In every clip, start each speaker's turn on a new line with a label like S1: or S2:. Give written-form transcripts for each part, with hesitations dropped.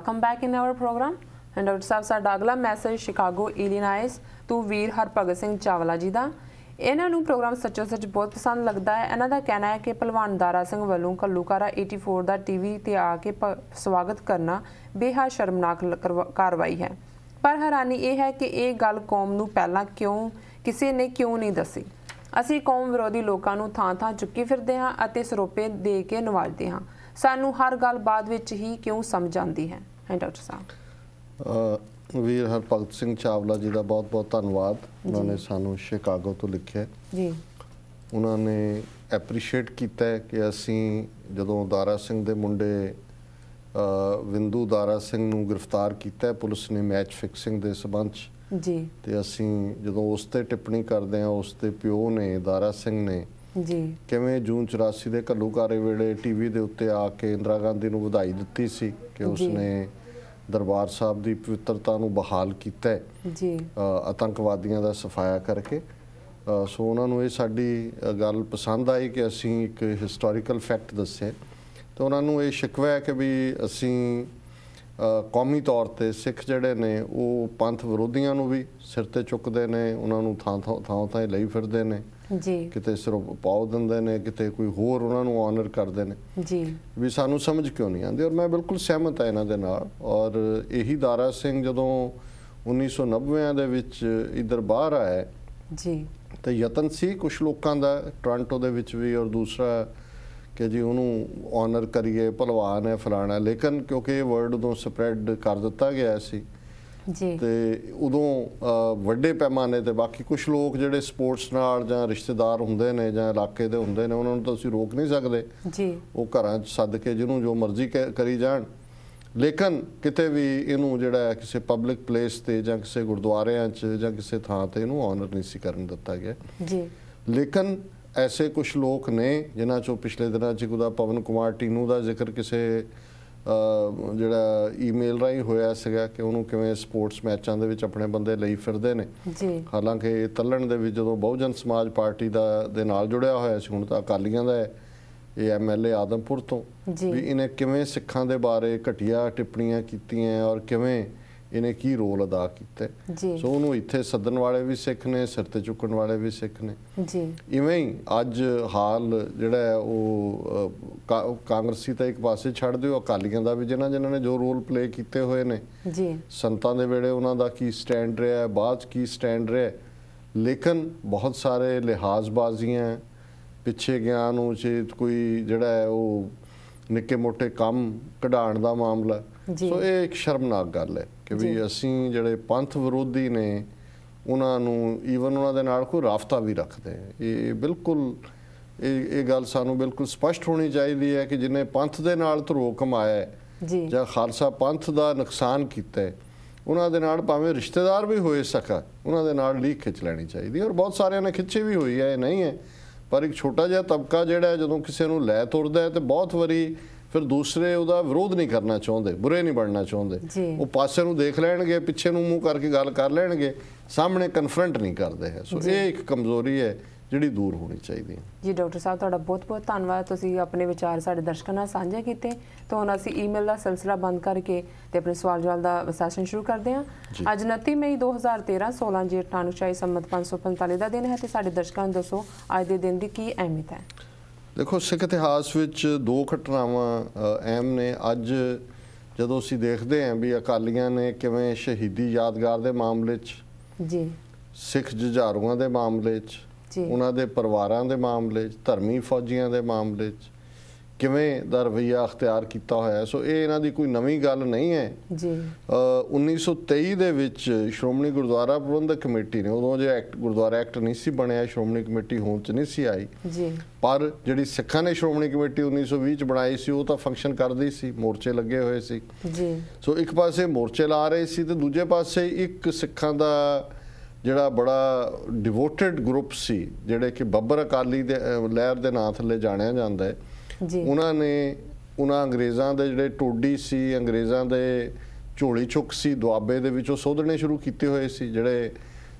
S1: Welcome back in our program. And Dr. ਸਾਹਿਬ ਸਾਡਾ ਅਗਲਾ message Chicago ਇਲੀਨਾਇਸ ਤੋਂ ਵੀਰ ਹਰਭਗਤ ਸਿੰਘ ਚਾਵਲਾ ਜੀ ਦਾ। ਇਹਨਾਂ ਨੂੰ ਪ੍ਰੋਗਰਾਮ ਸੱਚੋ ਸੱਚ ਬਹੁਤ ਪਸੰਦ ਲੱਗਦਾ ਹੈ। ਇਹਨਾਂ ਦਾ ਕਹਿਣਾ ਹੈ ਕਿ ਭਲਵਾਨ ਦਾਰਾ ਸਿੰਘ ਵੱਲੋਂ ਘੱਲੂਘਾਰਾ 84 ਦਾ ਟੀਵੀ ਤੇ ਆ ਕੇ ਸਵਾਗਤ ਕਰਨਾ ਬੇਹੱਦ ਸ਼ਰਮਨਾਕ ਕਾਰਵਾਈ ਹੈ। ਪਰ ਹੈਰਾਨੀ ਇਹ ਹੈ ਕਿ ਇਹ ਗੱਲ ਕੌਮ ਨੂੰ ਪਹਿਲਾਂ ਕਿਸੇ ਨੇ ਕਿਉਂ ਨਹੀਂ ਦੱਸੀ। ਅਸੀਂ ਕੌਮ ਵਿਰੋਧੀ ਲੋਕਾਂ ਨੂੰ ਥਾਂ ਚੁੱਕੀ ਫਿਰਦੇ ਹਾਂ ਅਤੇ ਸਰੋਪੇ ਦੇ ਕੇ ਨਵਾਜਦੇ ਹਾਂ। ਸਾਨੂੰ ਹਰ ਗੱਲ ਬਾਅਦ ਵਿੱਚ ਹੀ ਕਿਉਂ ਸਮਝ ਆਉਂਦੀ ਹੈ। ਡਾਕਟਰ ਸਾਹਿਬ
S2: ਵੀਰ ਹਰਭਗਤ ਸਿੰਘ ਚਾਵਲਾ ਜੀ ਦਾ ਬਹੁਤ ਬਹੁਤ ਧੰਨਵਾਦ। ਉਹਨਾਂ ਨੇ ਸਾਨੂੰ ਸ਼ਿਕਾਗੋ ਤੋਂ ਲਿਖਿਆ ਜੀ। ਉਹਨਾਂ ਨੇ ਐਪਰੀਸ਼ੀਏਟ ਕੀਤਾ ਹੈ ਕਿ ਅਸੀਂ ਜਦੋਂ ਦਾਰਾ ਸਿੰਘ ਦੇ ਮੁੰਡੇ ਵਿੰਦੂ ਦਾਰਾ ਸਿੰਘ ਨੂੰ ਗ੍ਰਿਫਤਾਰ ਕੀਤਾ ਪੁਲਿਸ ਨੇ ਮੈਚ ਫਿਕਸਿੰਗ ਦੇ ਸਬੰਧ 'ਚ ਜੀ, ਤੇ ਅਸੀਂ ਜਦੋਂ ਉਸ ਤੇ ਟਿੱਪਣੀ ਕਰਦੇ ਹਾਂ ਉਸ ਦੇ ਪਿਓ ਨੇ ਦਾਰਾ ਸਿੰਘ ਨੇ ਜੀ ਕਿਵੇਂ ਜੂਨ 84 ਦੇ ਘੱਲੂਘਾਰੇ ਵੇਲੇ ਟੀਵੀ ਦੇ ਉੱਤੇ ਆ ਕੇ ਇੰਦਰਾ ਗਾਂਧੀ ਨੂੰ ਵਧਾਈ ਦਿੱਤੀ ਸੀ ਕਿ ਉਸਨੇ ਦਰਬਾਰ ਸਾਹਿਬ ਦੀ ਪਵਿੱਤਰਤਾ ਨੂੰ ਬਹਾਲ ਕੀਤਾ ਜੀ ਆਤੰਕਵਾਦੀਆਂ ਦਾ ਸਫਾਇਆ ਕਰਕੇ। ਸੋ ਉਹਨਾਂ ਨੂੰ ਇਹ ਸਾਡੀ ਗੱਲ ਪਸੰਦ ਆਈ ਕਿ ਅਸੀਂ ਇੱਕ ਹਿਸਟੋਰੀਕਲ ਫੈਕਟ ਦੱਸੇ। ਤੇ ਉਹਨਾਂ ਨੂੰ ਇਹ ਸ਼ਿਕਵਾ ਹੈ ਕਿ ਵੀ ਅਸੀਂ ਕੌਮੀ ਤੌਰ ਤੇ ਸਿੱਖ ਜਿਹੜੇ ਨੇ ਉਹ ਪੰਥ ਵਿਰੋਧੀਆਂ ਨੂੰ ਵੀ ਸਿਰ ਤੇ ਚੁੱਕਦੇ ਨੇ, ਉਹਨਾਂ ਨੂੰ ਥਾਂ ਲਈ ਫਿਰਦੇ ਨੇ ਜੀ, ਕਿਤੇ ਸਿਰੋਂ ਪਾਉ ਦਿੰਦੇ ਨੇ, ਕਿਤੇ ਕੋਈ ਹੋਰ ਉਹਨਾਂ ਨੂੰ ਆਨਰ ਕਰਦੇ ਨੇ ਜੀ। ਵੀ ਸਾਨੂੰ ਸਮਝ ਕਿਉਂ ਨਹੀਂ ਆਉਂਦੀ। ਔਰ ਮੈਂ ਬਿਲਕੁਲ ਸਹਿਮਤ ਹਾਂ ਇਹਨਾਂ ਦੇ ਨਾਲ। ਔਰ ਇਹੀ ਦਾਰਾ ਸਿੰਘ ਜਦੋਂ 1990 ਦੇ ਵਿੱਚ ਇੱਧਰ ਬਾਹਰ ਆਇਆ ਜੀ ਤੇ ਯਤਨ ਸੀ ਕੁਛ ਲੋਕਾਂ ਦਾ ਟੋਰਾਂਟੋ ਦੇ ਵਿੱਚ ਵੀ, ਔਰ ਦੂਸਰਾ ਕਿ ਜੀ ਉਹਨੂੰ ਆਨਰ ਕਰੀਏ, ਭਲਵਾਨ ਹੈ ਫਲਾਣਾ, ਲੇਕਿਨ ਕਿਉਂਕਿ ਇਹ ਵਰਡ ਉਦੋਂ ਸਪਰੈਡ ਕਰ ਦਿੱਤਾ ਗਿਆ ਸੀ ਜੀ ਤੇ ਉਦੋਂ ਵੱਡੇ ਪੈਮਾਨੇ ਤੇ ਬਾਕੀ ਕੁਝ ਲੋਕ ਜਿਹੜੇ ਸਪੋਰਟਸ ਨਾਲ ਜਾਂ ਰਿਸ਼ਤੇਦਾਰ ਹੁੰਦੇ ਨੇ ਜਾਂ ਇਲਾਕੇ ਦੇ ਹੁੰਦੇ ਨੇ ਉਹਨਾਂ ਨੂੰ ਤਾਂ ਅਸੀਂ ਰੋਕ ਨਹੀਂ ਸਕਦੇ ਜੀ, ਉਹ ਘਰਾਂ 'ਚ ਸੱਦ ਕੇ ਜਿਹਨੂੰ ਜੋ ਮਰਜ਼ੀ ਕਰੀ ਜਾਣ। ਲੇਕਿਨ ਕਿਤੇ ਵੀ ਇਹਨੂੰ ਜਿਹੜਾ ਕਿਸੇ ਪਬਲਿਕ ਪਲੇਸ ਤੇ ਜਾਂ ਕਿਸੇ ਗੁਰਦੁਆਰਿਆਂ 'ਚ ਜਾਂ ਕਿਸੇ ਥਾਂ ਤੇ ਇਹਨੂੰ ਆਨਰ ਨਹੀਂ ਸੀ ਕਰਨ ਦਿੱਤਾ ਗਿਆ ਜੀ। ਲੇਕਿਨ ਐਸੇ ਕੁਛ ਲੋਕ ਨੇ ਜਿਨ੍ਹਾਂ 'ਚੋਂ ਪਿਛਲੇ ਦਿਨਾਂ 'ਚ ਉਹਦਾ ਪਵਨ ਕੁਮਾਰ ਟੀਨੂ ਦਾ ਜ਼ਿਕਰ ਕਿਸੇ ਜਿਹੜਾ ਈਮੇਲ ਰਾਹੀਂ ਹੋਇਆ ਸੀਗਾ ਕਿ ਉਹਨੂੰ ਕਿਵੇਂ ਸਪੋਰਟਸ ਮੈਚਾਂ ਦੇ ਵਿੱਚ ਆਪਣੇ ਬੰਦੇ ਲਈ ਫਿਰਦੇ ਨੇ ਜੀ। ਹਾਲਾਂਕਿ ਇਹ ਤੱਲਣ ਦੇ ਵਿੱਚ ਜਦੋਂ ਬਹੁਜਨ ਸਮਾਜ ਪਾਰਟੀ ਦੇ ਨਾਲ ਜੁੜਿਆ ਹੋਇਆ ਸੀ, ਹੁਣ ਤਾਂ ਅਕਾਲੀਆਂ ਦਾ ਹੈ, ਇਹ MLA ਆਦਮਪੁਰ ਤੋਂ ਵੀ ਇਹਨੇ ਕਿਵੇਂ ਸਿੱਖਾਂ ਦੇ ਬਾਰੇ ਘਟੀਆ ਟਿੱਪਣੀਆਂ ਕੀਤੀਆਂ ਔਰ ਕਿਵੇਂ ਇਹਨੇ ਕੀ ਰੋਲ ਅਦਾ ਕੀਤਾ। ਸੋ ਉਹਨੂੰ ਇੱਥੇ ਸੱਦਣ ਵਾਲੇ ਵੀ ਸਿੱਖ ਨੇ, ਸਿਰ ਤੇ ਚੁੱਕਣ ਵਾਲੇ ਵੀ ਸਿੱਖ ਨੇ ਜੀ। ਇਵੇਂ ਹੀ ਅੱਜ ਹਾਲ ਜਿਹੜਾ ਹੈ ਉਹ ਕਾਂਗਰਸੀ ਤਾਂ ਇੱਕ ਪਾਸੇ ਛੱਡ ਦਿਓ, ਅਕਾਲੀਆਂ ਦਾ ਵੀ ਜਿਨ੍ਹਾਂ ਨੇ ਜੋ ਰੋਲ ਪਲੇ ਕੀਤੇ ਹੋਏ ਨੇ ਜੀ, ਸੰਤਾਂ ਦੇ ਵੇਲੇ ਉਹਨਾਂ ਦਾ ਕੀ ਸਟੈਂਡ ਰਿਹਾ, ਬਾਅਦ 'ਚ ਕੀ ਸਟੈਂਡ ਰਿਹਾ। ਲੇਕਿਨ ਬਹੁਤ ਸਾਰੇ ਲਿਹਾਜ਼ਬਾਜ਼ੀਆਂ ਪਿੱਛੇ ਗਿਆ ਨੂੰ ਕੋਈ ਜਿਹੜਾ ਹੈ ਉਹ ਨਿੱਕੇ ਮੋਟੇ ਕੰਮ ਕਢਾਉਣ ਦਾ ਮਾਮਲਾ। ਸੋ ਇਹ ਇੱਕ ਸ਼ਰਮਨਾਕ ਗੱਲ ਹੈ ਕਿ ਵੀ ਅਸੀਂ ਜਿਹੜੇ ਪੰਥ ਵਿਰੋਧੀ ਨੇ ਉਹਨਾਂ ਨੂੰ ਈਵਨ ਉਹਨਾਂ ਦੇ ਨਾਲ ਕੋਈ ਰਾਬਤਾ ਵੀ ਰੱਖਦੇ। ਇਹ ਬਿਲਕੁਲ ਇਹ ਗੱਲ ਸਾਨੂੰ ਬਿਲਕੁਲ ਸਪਸ਼ਟ ਹੋਣੀ ਚਾਹੀਦੀ ਹੈ ਕਿ ਜਿਹਨੇ ਪੰਥ ਦੇ ਨਾਲ ਧਰੋ ਕਮਾਇਆ ਜਾਂ ਖਾਲਸਾ ਪੰਥ ਦਾ ਨੁਕਸਾਨ ਕੀਤਾ ਉਹਨਾਂ ਦੇ ਨਾਲ ਭਾਵੇਂ ਰਿਸ਼ਤੇਦਾਰ ਵੀ ਹੋਏ ਸਕਾ ਉਹਨਾਂ ਦੇ ਨਾਲ ਲੀਕ ਖਿੱਚ ਲੈਣੀ ਚਾਹੀਦੀ। ਔਰ ਬਹੁਤ ਸਾਰਿਆਂ ਨੇ ਖਿੱਚੀ ਵੀ ਹੋਈ ਹੈ, ਇਹ ਨਹੀਂ ਹੈ। ਪਰ ਇੱਕ ਛੋਟਾ ਜਿਹਾ ਤਬਕਾ ਜਿਹੜਾ ਜਦੋਂ ਕਿਸੇ ਨੂੰ ਲੈ ਤੁਰਦਾ ਹੈ ਤੇ ਬਹੁਤ ਵਾਰੀ ਫਿਰ ਦੂਸਰੇ ਉਹਦਾ ਵਿਰੋਧ ਨਹੀਂ ਕਰਨਾ ਚਾਹੁੰਦੇ, ਬੁਰੇ ਨਹੀਂ ਬਣਨਾ ਚਾਹੁੰਦੇ, ਉਹ ਪਾਸੇ ਨੂੰ ਦੇਖ ਲੈਣਗੇ, ਪਿੱਛੇ ਨੂੰ ਮੂੰਹ ਕਰਕੇ ਗੱਲ ਕਰ ਲੈਣਗੇ, ਸਾਹਮਣੇ ਕਨਫਰੰਟ ਨਹੀਂ ਕਰਦੇ ਹੈ। ਸੋ ਇਹ ਇੱਕ ਕਮਜ਼ੋਰੀ ਹੈ ਜਿਹੜੀ ਦੂਰ ਹੋਣੀ ਚਾਹੀਦੀ ਹੈ
S1: ਜੀ। ਡਾਕਟਰ ਸਾਹਿਬ ਤੁਹਾਡਾ ਬਹੁਤ ਬਹੁਤ ਧੰਨਵਾਦ, ਤੁਸੀਂ ਆਪਣੇ ਵਿਚਾਰ ਸਾਡੇ ਦਰਸ਼ਕਾਂ ਨਾਲ ਸਾਂਝੇ ਕੀਤੇ। ਤਾਂ ਹੁਣ ਅਸੀਂ ਈਮੇਲ ਦਾ ਸਿਲਸਿਲਾ ਬੰਦ ਕਰਕੇ ਤੇ ਆਪਣੇ ਸਵਾਲ ਜਵਾਬ ਦਾ ਸੈਸ਼ਨ ਸ਼ੁਰੂ ਕਰਦੇ ਹਾਂ। ਅੱਜ 29 ਮਈ 2013 16 ਜੇਠ ਨਾਨਕਸ਼ਾਹੀ ਸੰਮਤ 545 ਦਾ ਦਿਨ ਹੈ ਤੇ ਸਾਡੇ ਦਰਸ਼ਕਾਂ ਨੂੰ ਦੱਸੋ ਅੱਜ ਦੇ ਦਿਨ ਦੀ ਕੀ ਅਹਿਮੀਅਤ ਹੈ।
S2: ਦੇਖੋ, ਸਿੱਖ ਇਤਿਹਾਸ ਵਿੱਚ ਦੋ ਘਟਨਾਵਾਂ ਅਹਿਮ ਨੇ। ਅੱਜ ਜਦੋਂ ਅਸੀਂ ਦੇਖਦੇ ਹਾਂ ਵੀ ਅਕਾਲੀਆਂ ਨੇ ਕਿਵੇਂ ਸ਼ਹੀਦੀ ਯਾਦਗਾਰ ਦੇ ਮਾਮਲੇ 'ਚ ਜੀ, ਸਿੱਖ ਜੁਝਾਰੂਆਂ ਦੇ ਮਾਮਲੇ 'ਚ, ਉਹਨਾਂ ਦੇ ਪਰਿਵਾਰਾਂ ਦੇ ਮਾਮਲੇ 'ਚ, ਧਰਮੀ ਫੌਜੀਆਂ ਦੇ ਮਾਮਲੇ 'ਚ ਕਿਵੇਂ ਦਾ ਰਵੱਈਆ ਅਖਤਿਆਰ ਕੀਤਾ ਹੋਇਆ। ਸੋ ਇਹ ਇਹਨਾਂ ਦੀ ਕੋਈ ਨਵੀਂ ਗੱਲ ਨਹੀਂ ਹੈ ਜੀ। 1923 ਦੇ ਵਿੱਚ ਸ਼੍ਰੋਮਣੀ ਗੁਰਦੁਆਰਾ ਪ੍ਰਬੰਧਕ ਕਮੇਟੀ ਨੇ, ਉਦੋਂ ਜੇ ਗੁਰਦੁਆਰਾ ਐਕਟ ਨਹੀਂ ਸੀ ਬਣਿਆ, ਸ਼੍ਰੋਮਣੀ ਕਮੇਟੀ ਹੋਂਦ 'ਚ ਨਹੀਂ ਸੀ ਆਈ ਜੀ, ਪਰ ਜਿਹੜੀ ਸਿੱਖਾਂ ਨੇ ਸ਼੍ਰੋਮਣੀ ਕਮੇਟੀ 1920 'ਚ ਬਣਾਈ ਸੀ ਉਹ ਤਾਂ ਫੰਕਸ਼ਨ ਕਰਦੀ ਸੀ, ਮੋਰਚੇ ਲੱਗੇ ਹੋਏ ਸੀ ਜੀ। ਸੋ ਇੱਕ ਪਾਸੇ ਮੋਰਚੇ ਲਾ ਰਹੇ ਸੀ ਤੇ ਦੂਜੇ ਪਾਸੇ ਇੱਕ ਸਿੱਖਾਂ ਦਾ ਜਿਹੜਾ ਬੜਾ ਡਿਵੋਟਡ ਗਰੁੱਪ ਸੀ, ਜਿਹੜੇ ਕਿ ਬੱਬਰ ਅਕਾਲੀ ਦੇ ਲਹਿਰ ਦੇ ਨਾਂ ਥੱਲੇ ਜਾਣਿਆ ਜਾਂਦਾ ਹੈ, ਉਹਨਾਂ ਨੇ ਉਹਨਾਂ ਅੰਗਰੇਜ਼ਾਂ ਦੇ ਜਿਹੜੇ ਟੋਡੀ ਸੀ, ਅੰਗਰੇਜ਼ਾਂ ਦੇ ਝੋਲੀ ਚੁੱਕ ਸੀ, ਦੁਆਬੇ ਦੇ ਵਿੱਚੋਂ ਸੋਧਣੇ ਸ਼ੁਰੂ ਕੀਤੇ ਹੋਏ ਸੀ, ਜਿਹੜੇ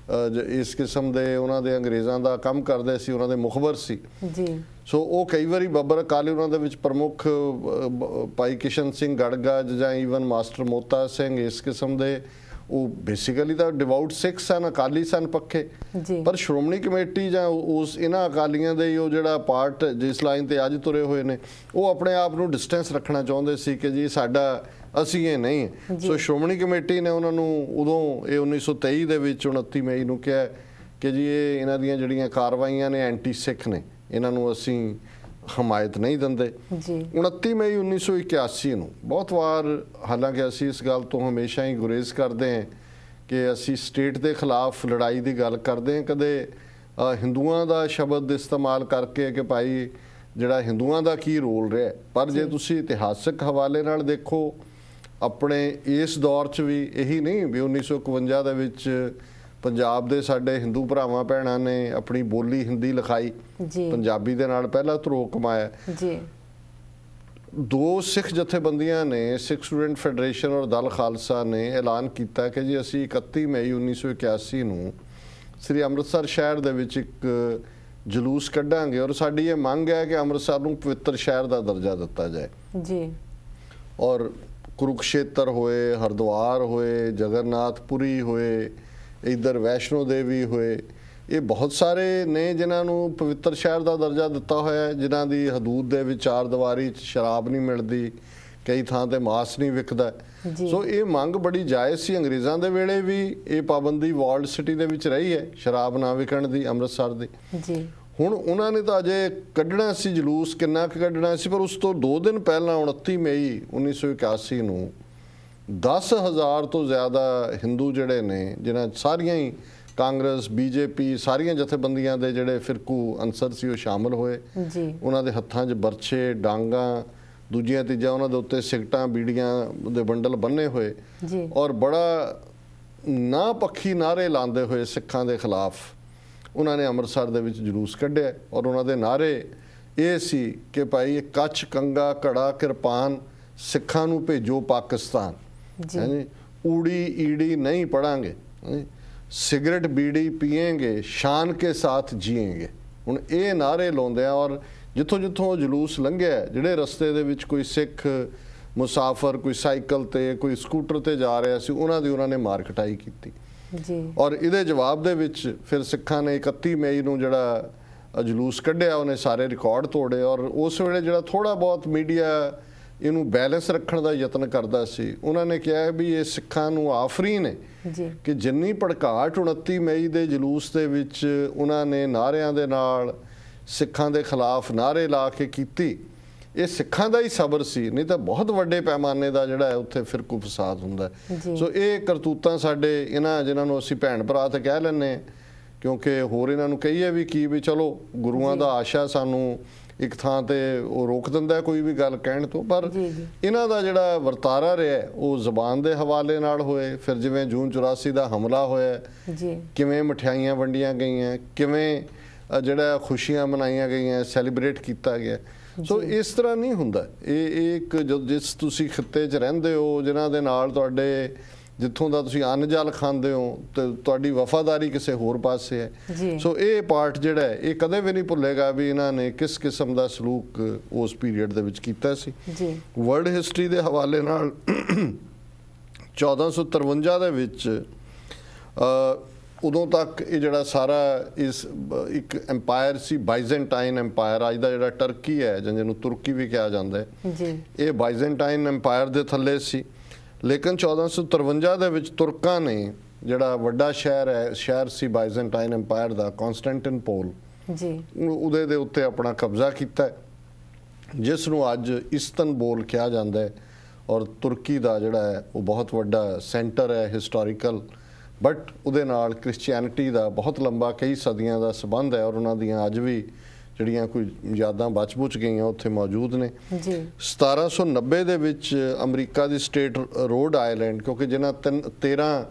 S2: ਇਸ ਕਿਸਮ ਦੇ ਉਹਨਾਂ ਦੇ ਅੰਗਰੇਜ਼ਾਂ ਦਾ ਕੰਮ ਕਰਦੇ ਸੀ, ਉਹਨਾਂ ਦੇ ਮੁਖਬਰ ਸੀ
S1: ਜੀ।
S2: ਸੋ ਉਹ ਕਈ ਵਾਰੀ ਬੱਬਰ ਅਕਾਲੀ ਉਹਨਾਂ ਦੇ ਵਿੱਚ ਪ੍ਰਮੁੱਖ ਭਾਈ ਕਿਸ਼ਨ ਸਿੰਘ ਗੜਗੜ ਜਾਂ ਈਵਨ ਮਾਸਟਰ ਮੋਤਾ ਸਿੰਘ, ਇਸ ਕਿਸਮ ਦੇ ਉਹ ਬੇਸਿਕਲੀ ਤਾਂ ਡਿਵਾਊਟ ਸਿੱਖ ਸਨ, ਅਕਾਲੀ ਸਨ ਪੱਕੇ। ਪਰ ਸ਼੍ਰੋਮਣੀ ਕਮੇਟੀ ਜਾਂ ਉਸ ਇਹਨਾਂ ਅਕਾਲੀਆਂ ਦੇ ਹੀ ਉਹ ਜਿਹੜਾ ਪਾਰਟ ਜਿਸ ਲਾਈਨ ਤੇ ਅੱਜ ਤੁਰੇ ਹੋਏ ਨੇ, ਉਹ ਆਪਣੇ ਆਪ ਨੂੰ ਡਿਸਟੈਂਸ ਰੱਖਣਾ ਚਾਹੁੰਦੇ ਸੀ ਕਿ ਜੀ ਸਾਡਾ ਅਸੀਂ ਇਹ ਨਹੀਂ। ਸੋ ਸ਼੍ਰੋਮਣੀ ਕਮੇਟੀ ਨੇ ਉਹਨਾਂ ਨੂੰ ਉਦੋਂ ਇਹ 1923 ਦੇ ਵਿੱਚ 29 ਮਈ ਨੂੰ ਕਿਹਾ ਕਿ ਜੀ ਇਹ ਇਹਨਾਂ ਦੀਆਂ ਜਿਹੜੀਆਂ ਕਾਰਵਾਈਆਂ ਨੇ ਐਂਟੀ ਸਿੱਖ ਨੇ, ਇਹਨਾਂ ਨੂੰ ਅਸੀਂ ਹਮਾਇਤ ਨਹੀਂ ਦਿੰਦੇ। 29 ਮਈ 1981 ਨੂੰ ਬਹੁਤ ਵਾਰ, ਹਾਲਾਂਕਿ ਅਸੀਂ ਇਸ ਗੱਲ ਤੋਂ ਹਮੇਸ਼ਾ ਹੀ ਗੁਰੇਜ਼ ਕਰਦੇ ਹਾਂ ਕਿ ਅਸੀਂ ਸਟੇਟ ਦੇ ਖਿਲਾਫ ਲੜਾਈ ਦੀ ਗੱਲ ਕਰਦੇ ਹਾਂ, ਕਦੇ ਹਿੰਦੂਆਂ ਦਾ ਸ਼ਬਦ ਇਸਤੇਮਾਲ ਕਰਕੇ ਕਿ ਭਾਈ ਜਿਹੜਾ ਹਿੰਦੂਆਂ ਦਾ ਕੀ ਰੋਲ ਰਿਹਾ। ਪਰ ਜੇ ਤੁਸੀਂ ਇਤਿਹਾਸਕ ਹਵਾਲੇ ਨਾਲ ਦੇਖੋ, ਆਪਣੇ ਇਸ ਦੌਰ 'ਚ ਵੀ ਇਹੀ ਨਹੀਂ ਵੀ 1951 ਦੇ ਵਿੱਚ ਪੰਜਾਬ ਦੇ ਸਾਡੇ ਹਿੰਦੂ ਭਰਾਵਾਂ ਭੈਣਾਂ ਨੇ ਆਪਣੀ ਬੋਲੀ ਹਿੰਦੀ ਲਿਖਾਈ, ਪੰਜਾਬੀ ਦੇ ਨਾਲ ਪਹਿਲਾ ਧਰੋਹ ਕਮਾਇਆ। ਦੋ ਸਿੱਖ ਜਥੇਬੰਦੀਆਂ ਨੇ, ਸਿੱਖ ਸਟੂਡੈਂਟ ਫੈਡਰੇਸ਼ਨ ਔਰ ਦਲ ਖਾਲਸਾ ਨੇ ਐਲਾਨ ਕੀਤਾ ਕਿ ਜੀ ਅਸੀਂ 31 ਮਈ 1981 ਨੂੰ ਸ੍ਰੀ ਅੰਮ੍ਰਿਤਸਰ ਸ਼ਹਿਰ ਦੇ ਵਿੱਚ ਇੱਕ ਜਲੂਸ ਕੱਢਾਂਗੇ ਔਰ ਸਾਡੀ ਇਹ ਮੰਗ ਹੈ ਕਿ ਅੰਮ੍ਰਿਤਸਰ ਨੂੰ ਪਵਿੱਤਰ ਸ਼ਹਿਰ ਦਾ ਦਰਜਾ ਦਿੱਤਾ ਜਾਏ। ਔਰ ਕੁਰੂਕਸ਼ੇਤਰ ਹੋਏ, ਹਰਿਦੁਆਰ ਹੋਏ, ਜਗਨਨਾਥਪੁਰੀ ਹੋਏ, ਇੱਧਰ ਵੈਸ਼ਨੋ ਦੇਵੀ ਹੋਏ, ਇਹ ਬਹੁਤ ਸਾਰੇ ਨੇ ਜਿਨ੍ਹਾਂ ਨੂੰ ਪਵਿੱਤਰ ਸ਼ਹਿਰ ਦਾ ਦਰਜਾ ਦਿੱਤਾ ਹੋਇਆ, ਜਿਨ੍ਹਾਂ ਦੀ ਹਦੂਦ ਦੇ ਵਿੱਚ ਚਾਰ ਦੀਵਾਰੀ 'ਚ ਸ਼ਰਾਬ ਨਹੀਂ ਮਿਲਦੀ, ਕਈ ਥਾਂ ਤੇ ਮਾਸ ਨਹੀਂ ਵਿਕਦਾ। ਸੋ ਇਹ ਮੰਗ ਬੜੀ ਜਾਇਜ਼ ਸੀ। ਅੰਗਰੇਜ਼ਾਂ ਦੇ ਵੇਲੇ ਵੀ ਇਹ ਪਾਬੰਦੀ ਵਾਰਲਡ ਸਿਟੀ ਦੇ ਵਿੱਚ ਰਹੀ ਹੈ ਸ਼ਰਾਬ ਨਾ ਵਿਕਣ ਦੀ, ਅੰਮ੍ਰਿਤਸਰ ਦੀ। ਹੁਣ ਉਹਨਾਂ ਨੇ ਤਾਂ ਅਜੇ ਕੱਢਣਾ ਸੀ ਜਲੂਸ, ਕਿੰਨਾ ਕੁ ਕੱਢਣਾ ਸੀ, ਪਰ ਉਸ ਤੋਂ 2 ਦਿਨ ਪਹਿਲਾਂ 29 ਮਈ 1981 ਨੂੰ 10,000 ਤੋਂ ਜ਼ਿਆਦਾ ਹਿੰਦੂ ਜਿਹੜੇ ਨੇ, ਜਿਨ੍ਹਾਂ ਸਾਰੀਆਂ ਹੀ ਕਾਂਗਰਸ, ਬੀਜੇਪੀ, ਸਾਰੀਆਂ ਜਥੇਬੰਦੀਆਂ ਦੇ ਜਿਹੜੇ ਫਿਰਕੂ ਅੰਸਰ ਸੀ ਉਹ ਸ਼ਾਮਲ ਹੋਏ। ਉਹਨਾਂ ਦੇ ਹੱਥਾਂ 'ਚ ਬਰਛੇ, ਡਾਂਗਾਂ, ਦੂਜੀਆਂ ਤੀਜਾਂ ਉਹਨਾਂ ਦੇ ਉੱਤੇ ਸਿਗਟਾਂ, ਬੀੜੀਆਂ ਦੇ ਬੰਡਲ ਬੰਨੇ ਹੋਏ ਔਰ ਬੜਾ ਨਾ ਪੱਖੀ ਨਾਅਰੇ ਲਾਉਂਦੇ ਹੋਏ ਸਿੱਖਾਂ ਦੇ ਖਿਲਾਫ ਉਹਨਾਂ ਨੇ ਅੰਮ੍ਰਿਤਸਰ ਦੇ ਵਿੱਚ ਜਲੂਸ ਕੱਢਿਆ। ਔਰ ਉਹਨਾਂ ਦੇ ਨਾਅਰੇ ਇਹ ਸੀ ਕਿ ਭਾਈ ਕੱਛ, ਕੰਗਾ, ਘੜਾ, ਕਿਰਪਾਨ ਸਿੱਖਾਂ ਨੂੰ ਭੇਜੋ ਪਾਕਿਸਤਾਨ, ਊੜੀ ਈੜੀ ਨਹੀਂ ਪੜਾਂਗੇ, ਸਿਗਰਟ ਬੀੜੀ ਪੀਏਂਗੇ, ਸ਼ਾਨ ਕੇ ਸਾਥ ਜੀਏਂਗੇ। ਹੁਣ ਇਹ ਨਾਅਰੇ ਲਾਉਂਦੇ ਆ ਔਰ ਜਿੱਥੋਂ ਜਿੱਥੋਂ ਜਲੂਸ ਲੰਘਿਆ, ਜਿਹੜੇ ਰਸਤੇ ਦੇ ਵਿੱਚ ਕੋਈ ਸਿੱਖ ਮੁਸਾਫਰ ਕੋਈ ਸਾਈਕਲ ਤੇ, ਕੋਈ ਸਕੂਟਰ ਤੇ ਜਾ ਰਿਹਾ ਸੀ, ਉਹਨਾਂ ਨੇ ਮਾਰ ਕਟਾਈ ਕੀਤੀ। ਔਰ ਇਹਦੇ ਜਵਾਬ ਦੇ ਵਿੱਚ ਫਿਰ ਸਿੱਖਾਂ ਨੇ 31 ਮਈ ਨੂੰ ਜਿਹੜਾ ਜਲੂਸ ਕੱਢਿਆ, ਉਹਨੇ ਸਾਰੇ ਰਿਕਾਰਡ ਤੋੜੇ। ਔਰ ਉਸ ਵੇਲੇ ਜਿਹੜਾ ਥੋੜਾ ਬਹੁਤ ਮੀਡੀਆ ਇਹਨੂੰ ਬੈਲੈਂਸ ਰੱਖਣ ਦਾ ਯਤਨ ਕਰਦਾ ਸੀ, ਉਹਨਾਂ ਨੇ ਕਿਹਾ ਵੀ ਇਹ ਸਿੱਖਾਂ ਨੂੰ ਆਫਰੀਨ ਹੈ ਕਿ ਜਿੰਨੀ ਭੜਕਾਹਟ 29 ਮਈ ਦੇ ਜਲੂਸ ਦੇ ਵਿੱਚ ਉਹਨਾਂ ਨੇ ਨਾਅਰਿਆਂ ਦੇ ਨਾਲ ਸਿੱਖਾਂ ਦੇ ਖਿਲਾਫ ਨਾਅਰੇ ਲਾ ਕੇ ਕੀਤੀ, ਇਹ ਸਿੱਖਾਂ ਦਾ ਹੀ ਸਬਰ ਸੀ, ਨਹੀਂ ਤਾਂ ਬਹੁਤ ਵੱਡੇ ਪੈਮਾਨੇ ਦਾ ਜਿਹੜਾ ਹੈ ਉੱਥੇ ਫਿਰਕੂ ਫਸਾਦ ਹੁੰਦਾ। ਸੋ ਇਹ ਕਰਤੂਤਾਂ ਸਾਡੇ ਇਹਨਾਂ, ਜਿਨ੍ਹਾਂ ਨੂੰ ਅਸੀਂ ਭੈਣ ਭਰਾ ਤੇ ਕਹਿ ਲੈਂਦੇ, ਕਿਉਂਕਿ ਹੋਰ ਇਹਨਾਂ ਨੂੰ ਕਹੀਏ ਵੀ ਕੀ, ਵੀ ਚਲੋ ਗੁਰੂਆਂ ਦਾ ਆਸ਼ਾ ਸਾਨੂੰ ਇੱਕ ਥਾਂ ਤੇ ਉਹ ਰੋਕ ਦਿੰਦਾ ਕੋਈ ਵੀ ਗੱਲ ਕਹਿਣ ਤੋਂ, ਪਰ ਇਹਨਾਂ ਦਾ ਜਿਹੜਾ ਵਰਤਾਰਾ ਰਿਹਾ ਉਹ ਜ਼ਬਾਨ ਦੇ ਹਵਾਲੇ ਨਾਲ ਹੋਏ। ਫਿਰ ਜਿਵੇਂ ਜੂਨ 84 ਦਾ ਹਮਲਾ ਹੋਇਆ, ਕਿਵੇਂ ਮਠਿਆਈਆਂ ਵੰਡੀਆਂ ਗਈਆਂ, ਕਿਵੇਂ ਜਿਹੜਾ ਖੁਸ਼ੀਆਂ ਮਨਾਈਆਂ ਗਈਆਂ, ਸੈਲੀਬ੍ਰੇਟ ਕੀਤਾ ਗਿਆ। ਸੋ ਇਸ ਤਰ੍ਹਾਂ ਨਹੀਂ ਹੁੰਦਾ। ਇਹ ਇੱਕ ਜਿਸ ਤੁਸੀਂ ਖਿੱਤੇ 'ਚ ਰਹਿੰਦੇ ਹੋ, ਜਿਨ੍ਹਾਂ ਦੇ ਨਾਲ ਤੁਹਾਡੇ, ਜਿੱਥੋਂ ਦਾ ਤੁਸੀਂ ਅੰਨ ਜਲ ਖਾਂਦੇ ਹੋ, ਤੇ ਤੁਹਾਡੀ ਵਫਾਦਾਰੀ ਕਿਸੇ ਹੋਰ ਪਾਸੇ ਹੈ। ਸੋ ਇਹ ਪਾਰਟ ਜਿਹੜਾ ਹੈ ਇਹ ਕਦੇ ਵੀ ਨਹੀਂ ਭੁੱਲੇਗਾ ਵੀ ਇਹਨਾਂ ਨੇ ਕਿਸ ਕਿਸਮ ਦਾ ਸਲੂਕ ਉਸ ਪੀਰੀਅਡ ਦੇ ਵਿੱਚ ਕੀਤਾ ਸੀ। ਵਰਲਡ ਹਿਸਟਰੀ ਦੇ ਹਵਾਲੇ ਨਾਲ 1453 ਦੇ ਵਿੱਚ ਉਦੋਂ ਤੱਕ ਇਹ ਜਿਹੜਾ ਸਾਰਾ ਇਸ ਇੱਕ ਐਮਪਾਇਰ ਸੀ, ਬਾਈਜ਼ੈਂਟਾਈਨ ਐਮਪਾਇਰ, ਅੱਜ ਦਾ ਜਿਹੜਾ ਟਰਕੀ ਹੈ ਜਾਂ ਜਿਹਨੂੰ ਤੁਰਕੀ ਵੀ ਕਿਹਾ ਜਾਂਦਾ ਹੈ, ਇਹ ਬਾਈਜ਼ੈਂਟਾਈਨ ਐਮਪਾਇਰ ਦੇ ਥੱਲੇ ਸੀ। ਲੇਕਿਨ 1453 ਦੇ ਵਿੱਚ ਤੁਰਕਾਂ ਨੇ ਜਿਹੜਾ ਵੱਡਾ ਸ਼ਹਿਰ ਸੀ ਬਾਈਜ਼ੈਂਟਾਈਨ ਐਮਪਾਇਰ ਦਾ, ਕਨਸਟੈਂਟੀਨੋਪਲ, ਉਹਦੇ ਦੇ ਉੱਤੇ ਆਪਣਾ ਕਬਜ਼ਾ ਕੀਤਾ, ਜਿਸ ਨੂੰ ਅੱਜ ਇਸਤਨਬੁਲ ਕਿਹਾ ਜਾਂਦਾ ਹੈ। ਔਰ ਤੁਰਕੀ ਦਾ ਜਿਹੜਾ ਹੈ ਉਹ ਬਹੁਤ ਵੱਡਾ ਸੈਂਟਰ ਹੈ ਹਿਸਟੋਰੀਕਲ, ਬਟ ਉਹਦੇ ਨਾਲ ਕ੍ਰਿਸਚੀਅਨਿਟੀ ਦਾ ਬਹੁਤ ਲੰਬਾ, ਕਈ ਸਦੀਆਂ ਦਾ ਸੰਬੰਧ ਹੈ। ਔਰ ਉਹਨਾਂ ਦੀਆਂ ਅੱਜ ਵੀ ਜਿਹੜੀਆਂ ਕੋਈ ਯਾਦਾਂ ਬਚ ਗਈਆਂ ਉੱਥੇ ਮੌਜੂਦ ਨੇ। 1790 ਦੇ ਵਿੱਚ ਅਮਰੀਕਾ ਦੀ ਸਟੇਟ ਰੋਡ ਆਈਲੈਂਡ, ਕਿਉਂਕਿ ਜਿਹਨਾਂ 13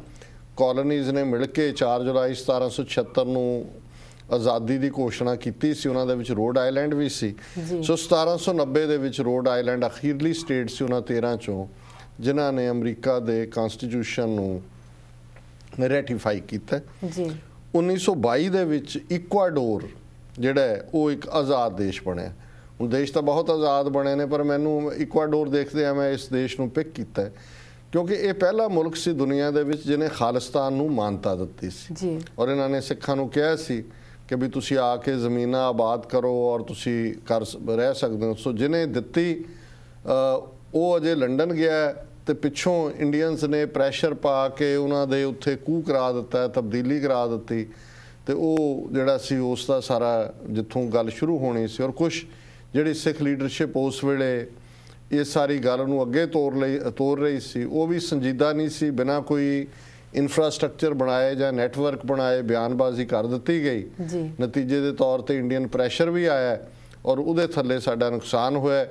S2: ਕਾਲੋਨੀਜ਼ ਨੇ ਮਿਲ ਕੇ 4 ਜੁਲਾਈ 1776 ਨੂੰ ਆਜ਼ਾਦੀ ਦੀ ਘੋਸ਼ਣਾ ਕੀਤੀ ਸੀ, ਉਹਨਾਂ ਦੇ ਵਿੱਚ ਰੋਡ ਆਈਲੈਂਡ ਵੀ ਸੀ। ਸੋ 1790 ਦੇ ਵਿੱਚ ਰੋਡ ਆਈਲੈਂਡ ਅਖੀਰਲੀ ਸਟੇਟ ਸੀ ਉਹਨਾਂ 13 ਚੋਂ, ਜਿਨ੍ਹਾਂ ਨੇ ਅਮਰੀਕਾ ਦੇ ਕਨਸਟੀਟਿਊਸ਼ਨ ਨੂੰ ਰੈਟੀਫਾਈ ਕੀਤਾ। 1922 ਦੇ ਵਿੱਚ ਇਕੁਆਡੋਰ ਜਿਹੜਾ ਹੈ ਉਹ ਇੱਕ ਆਜ਼ਾਦ ਦੇਸ਼ ਬਣਿਆ। ਹੁਣ ਦੇਸ਼ ਤਾਂ ਬਹੁਤ ਆਜ਼ਾਦ ਬਣੇ ਨੇ, ਪਰ ਮੈਨੂੰ ਇਕੁਆਡੋਰ ਦੇਖਦੇ ਆ ਮੈਂ ਇਸ ਦੇਸ਼ ਨੂੰ ਪਿਕ ਕੀਤਾ ਹੈ ਕਿਉਂਕਿ ਇਹ ਪਹਿਲਾ ਮੁਲਕ ਸੀ ਦੁਨੀਆ ਦੇ ਵਿੱਚ ਜਿਹਨੇ ਖਾਲਿਸਤਾਨ ਨੂੰ ਮਾਨਤਾ ਦਿੱਤੀ ਸੀ
S1: ਜੀ।
S2: ਔਰ ਇਹਨਾਂ ਨੇ ਸਿੱਖਾਂ ਨੂੰ ਕਿਹਾ ਸੀ ਕਿ ਵੀ ਤੁਸੀਂ ਆ ਕੇ ਜ਼ਮੀਨਾਂ ਆਬਾਦ ਕਰੋ ਔਰ ਤੁਸੀਂ ਰਹਿ ਸਕਦੇ ਹੋ। ਸੋ ਜਿਹਨੇ ਦਿੱਤੀ ਉਹ ਅਜੇ ਲੰਡਨ ਗਿਆ ਤੇ ਪਿੱਛੋਂ ਇੰਡੀਅਨਸ ਨੇ ਪ੍ਰੈਸ਼ਰ ਪਾ ਕੇ ਉਹਨਾਂ ਦੇ ਉੱਥੇ ਕੂ ਕਰਾ ਦਿੱਤਾ, ਤਬਦੀਲੀ ਕਰਾ ਦਿੱਤੀ ਤੇ ਉਹ ਜਿਹੜਾ ਸੀ ਉਸ ਦਾ ਸਾਰਾ ਜਿੱਥੋਂ ਗੱਲ ਸ਼ੁਰੂ ਹੋਣੀ ਸੀ। ਔਰ ਕੁਛ ਜਿਹੜੀ ਸਿੱਖ ਲੀਡਰਸ਼ਿਪ ਉਸ ਵੇਲੇ ਇਹ ਸਾਰੀ ਗੱਲ ਨੂੰ ਅੱਗੇ ਤੋਰ ਰਹੀ ਸੀ, ਉਹ ਵੀ ਸੰਜੀਦਾ ਨਹੀਂ ਸੀ। ਬਿਨਾਂ ਕੋਈ ਇਨਫਰਾਸਟ੍ਰਕਚਰ ਬਣਾਏ ਜਾਂ ਨੈਟਵਰਕ ਬਣਾਏ ਬਿਆਨਬਾਜ਼ੀ ਕਰ ਦਿੱਤੀ ਗਈ। ਨਤੀਜੇ ਦੇ ਤੌਰ ਤੇ ਇੰਡੀਅਨ ਪ੍ਰੈਸ਼ਰ ਵੀ ਆਇਆ ਔਰ ਉਹਦੇ ਥੱਲੇ ਸਾਡਾ ਨੁਕਸਾਨ ਹੋਇਆ।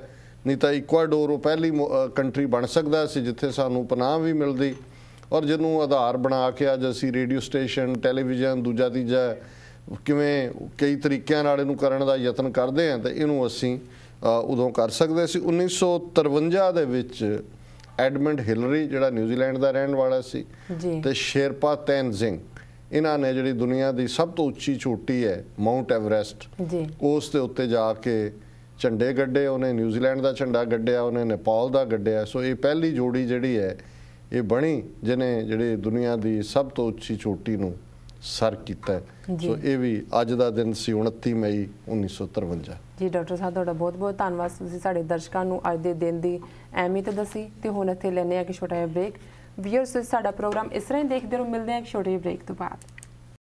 S2: ਨਹੀਂ ਤਾਂ ਇਕੁਆਡੋਰ ਉਹ ਪਹਿਲੀ ਕੰਟਰੀ ਬਣ ਸਕਦਾ ਸੀ ਜਿੱਥੇ ਸਾਨੂੰ ਪਨਾਹ ਵੀ ਮਿਲਦੀ ਔਰ ਜਿਹਨੂੰ ਆਧਾਰ ਬਣਾ ਕੇ ਅੱਜ ਅਸੀਂ ਰੇਡੀਓ ਸਟੇਸ਼ਨ, ਟੈਲੀਵਿਜ਼ਨ, ਦੂਜਾ ਤੀਜਾ ਕਿਵੇਂ ਕਈ ਤਰੀਕਿਆਂ ਨਾਲ ਇਹਨੂੰ ਕਰਨ ਦਾ ਯਤਨ ਕਰਦੇ ਹਾਂ ਤੇ ਇਹਨੂੰ ਅਸੀਂ ਉਦੋਂ ਕਰ ਸਕਦੇ ਸੀ। 1953 ਦੇ ਵਿੱਚ ਐਡਮੰਡ ਹਿਲਰੀ ਜਿਹੜਾ ਨਿਊਜ਼ੀਲੈਂਡ ਦਾ ਰਹਿਣ ਵਾਲਾ ਸੀ ਤੇ ਸ਼ੇਰਪਾ ਤੈਨਜ਼ਿੰਗ, ਇਹਨਾਂ ਨੇ ਜਿਹੜੀ ਦੁਨੀਆ ਦੀ ਸਭ ਤੋਂ ਉੱਚੀ ਚੋਟੀ ਹੈ ਮਾਊਂਟ ਐਵਰੈਸਟ, ਉਸ ਦੇ ਉੱਤੇ ਜਾ ਕੇ ਝੰਡੇ ਗੱਡੇ। ਉਹਨੇ ਨਿਊਜ਼ੀਲੈਂਡ ਦਾ ਝੰਡਾ ਗੱਡਿਆ, ਉਹਨੇ ਨੇਪਾਲ ਦਾ ਗੱਡਿਆ। ਸੋ ਇਹ ਪਹਿਲੀ ਜੋੜੀ ਜਿਹੜੀ ਹੈ ਇਹ ਬਣੀ ਜਿਹਨੇ ਜਿਹੜੀ ਦੁਨੀਆ ਦੀ ਸਭ ਤੋਂ ਉੱਚੀ ਚੋਟੀ ਨੂੰ ਸਰ ਕੀਤਾ। ਸੋ ਇਹ ਵੀ ਅੱਜ ਦਾ ਦਿਨ ਸੀ 29 ਮਈ 1953।
S1: ਜੀ ਡਾਕਟਰ ਸਾਹਿਬ ਤੁਹਾਡਾ ਬਹੁਤ ਬਹੁਤ ਧੰਨਵਾਦ, ਤੁਸੀਂ ਸਾਡੇ ਦਰਸ਼ਕਾਂ ਨੂੰ ਅੱਜ ਦੇ ਦਿਨ ਦੀ ਅਹਿਮੀਅਤ ਦੱਸੀ। ਤੇ ਹੁਣ ਇੱਥੇ ਲੈਂਦੇ ਆ ਕਿ ਛੋਟਾ ਜਿਹਾ ਬ੍ਰੇਕ। ਵੀਅਰਸ ਸਾਡਾ ਪ੍ਰੋਗਰਾਮ ਇਸ ਤਰ੍ਹਾਂ ਹੀ ਦੇਖਦੇ ਰਹੋ, ਮਿਲਦੇ ਆ ਇੱਕ ਛੋਟੇ ਜਿਹੇ ਬ੍ਰੇਕ ਤੋਂ ਬਾਅਦ।